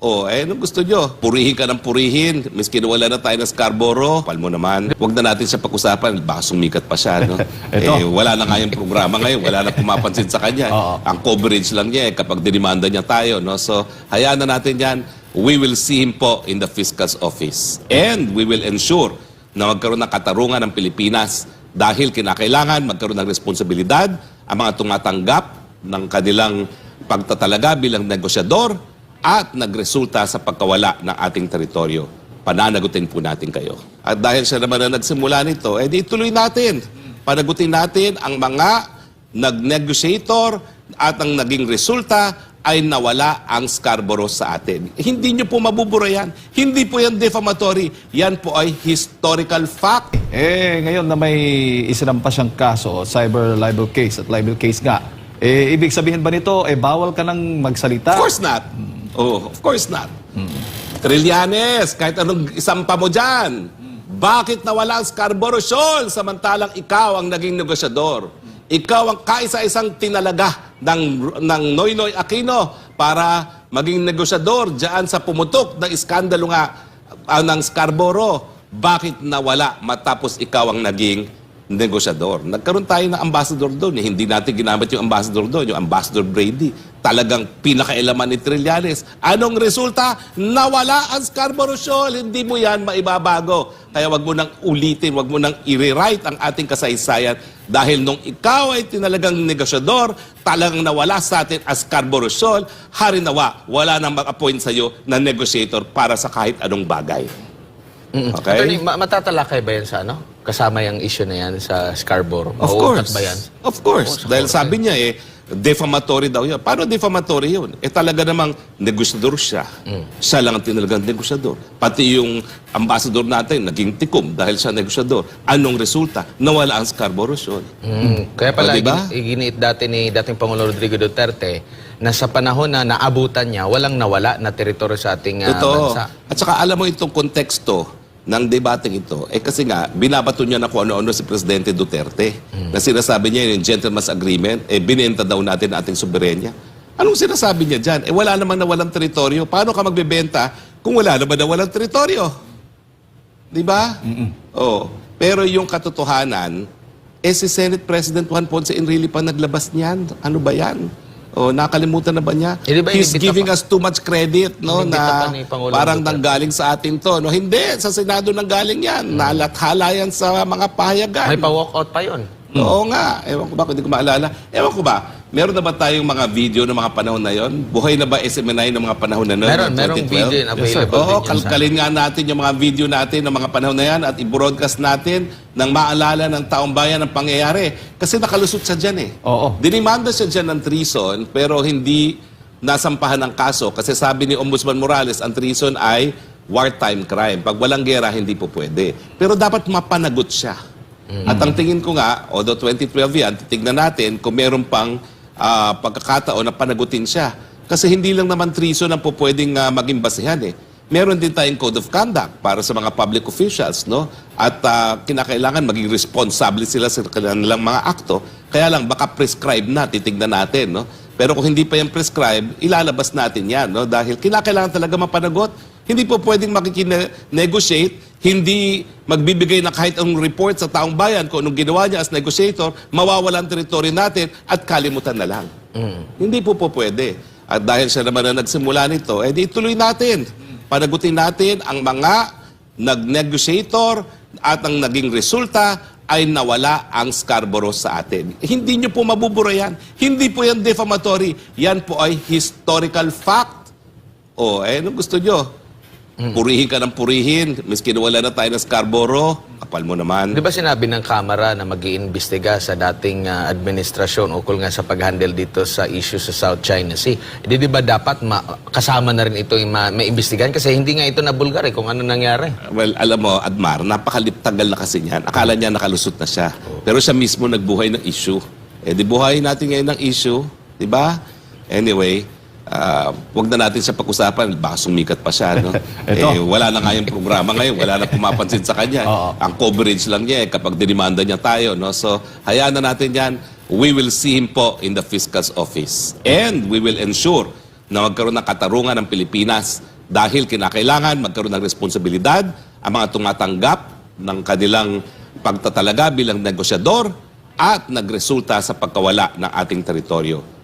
Anong gusto nyo? Purihin ka ng purihin. Miski wala na tayo ng Scarborough. Pal mo naman. Huwag na natin siya pag-usapan. Baka sumikat pa siya, no? Wala na nga yung programa ngayon. Wala na pumapansin sa kanya. Ang coverage lang niya kapag dinimanda niya tayo, no? So, hayaan na natin yan. We will see him po in the Fiscal's office. And we will ensure na magkaroon ng katarungan ng Pilipinas dahil kinakailangan magkaroon ng responsibilidad ang mga tumatanggap ng kanilang pagtatalaga bilang negosyador at nagresulta sa pagkawala ng ating teritoryo. Pananagutin po natin kayo. At dahil siya naman na nagsimula nito, di ituloy natin. Panagutin natin ang mga nag-negotiator at ang naging resulta ay nawala ang Scarborough sa atin. Hindi nyo po mabubura yan. Hindi po yan defamatory. Yan po ay historical fact. Ngayon na may isinampa siyang kaso, cyber libel case at libel case nga, ibig sabihin ba nito, bawal ka nang magsalita? Of course not. Of course not. Trillanes, kahit anong isampa mo dyan, bakit nawala ang Scarborough Shoal samantalang ikaw ang naging negosyador? Ikaw ang kaisa-isang tinalaga ng Noynoy Aquino para maging negosyador dyan sa pumutok ng iskandalo nga ng Scarborough. Bakit nawala matapos ikaw ang naging negosyador? Nagkaroon tayo ng ambassador doon. Hindi natin ginamit yung ambassador doon, yung Ambassador Brady. Talagang pinakailaman ni Trillanes. Anong resulta? Nawala ang Scarborough Shoal. Hindi mo yan maibabago. Kaya wag mo nang ulitin, wag mo nang i-rewrite ang ating kasaysayan. Dahil nung ikaw ay tinalagang negosyador, talagang nawala sa atin ang Scarborough Shoal, harinawa, wala nang mag-appoint sa'yo na negotiator para sa kahit anong bagay. Okay? Attorney, matatalakay ba yan sa ano? Kasama yung issue na yan sa Scarborough? Of course. Ba yan? Of course. Dahil sabi niya defamatory daw yun. Paano defamatory yun? Talaga namang negosyador siya. Siya lang ang tinalagang negosyador. Pati yung ambassador natin, naging tikom dahil siya negosyador. Anong resulta? Nawala ang Scarborough Shoal. Kaya pala, diba? iginiit dati ni dating Pangulo Rodrigo Duterte na sa panahon na naabutan niya, walang nawala na teritoryo sa ating bansa. At saka alam mo itong konteksto ng debating ito, kasi nga, binabato niya na kung ano-ano si Presidente Duterte. Na sinasabi niya yung gentleman's agreement, binenta daw natin ating soberenya. Anong sinasabi niya dyan? Wala namang nawalang teritoryo. Paano ka magbebenta kung wala naman nawalang teritoryo? Di ba? Pero yung katotohanan, si Senate President Juan Ponce Enrile pa naglabas niyan. Ano ba yan? Nakalimutan na ba niya? He's giving us too much credit, no? Na parang nanggaling sa atin to. No? Hindi, sa Senado nanggaling yan. Nalathala yan sa mga pahayagan. May pa-walkout pa yun. Oo nga. Ewan ko ba, kung hindi ko maalala. Ewan ko ba, meron na ba tayong mga video ng mga panahon na yon? Buhay na ba SMNI ng mga panahon na yon? Merong video na available. Oo, kalkalin nga natin yung mga video natin ng mga panahon na yan at i-broadcast natin nang maalala ng taong bayan ang pangyayari. Kasi nakalusot siya dyan eh. Dinimanda siya dyan ng treason pero hindi nasampahan ng kaso kasi sabi ni Ombudsman Morales ang treason ay wartime crime. Pag walang gera, hindi po pwede. Pero dapat mapanagot siya. At ang tingin ko nga, although 2012 yan, titignan natin kung meron pang pagkakataon na panagutin siya. Kasi hindi lang naman treason ang po pwedeng maging basehan eh. Meron din tayong code of conduct para sa mga public officials, no? At kinakailangan maging responsable sila sa kanilang mga akto. Kaya lang, baka prescribe na, titignan natin, no? Pero kung hindi pa yan prescribe, ilalabas natin yan, no? Dahil kinakailangan talaga mapanagot. Hindi po pwedeng makikine-negotiate, hindi magbibigay ng kahit anong report sa taong bayan kung anong ginawa niya as negotiator, mawawala ang teritoryo natin at kalimutan na lang. Hindi po pwede. At dahil siya naman na nagsimula nito, di ituloy natin. Panagutin natin ang mga nag-negotiator at ang naging resulta ay nawala ang Scarborough sa atin. Hindi nyo po mabubura yan. Hindi po yan defamatory. Yan po ay historical fact. Anong gusto nyo? Purihin ka ng purihin. Miski wala na tayo ng Scarborough, kapal mo naman. Di ba sinabi ng Kamara na mag-iimbestiga sa dating administrasyon ukol nga sa pag-handle dito sa issue sa South China Sea? Di ba dapat kasama na rin ito yung maimbestigahan? Kasi hindi nga ito nabulgar kung ano nangyari. Well, alam mo, Admar, napakaliptagal na kasi niyan. Akala niya nakalusot na siya. Pero siya mismo nagbuhay ng issue. Di buhayin natin ngayon ng issue. Di ba? Anyway, wag na natin siya pag-usapan, baka sumikat pa siya, no? Wala na nga yung programa ngayon, wala na pumapansin sa kanya. Ang coverage lang niya kapag dinimanda niya tayo, no? So, hayaan na natin yan. We will see him po in the Fiscal's office. And we will ensure na magkaroon ng katarungan ng Pilipinas dahil kinakailangan magkaroon ng responsibilidad ang mga tumatanggap ng kanilang pagtatalaga bilang negosyador at nagresulta sa pagkawala ng ating teritoryo.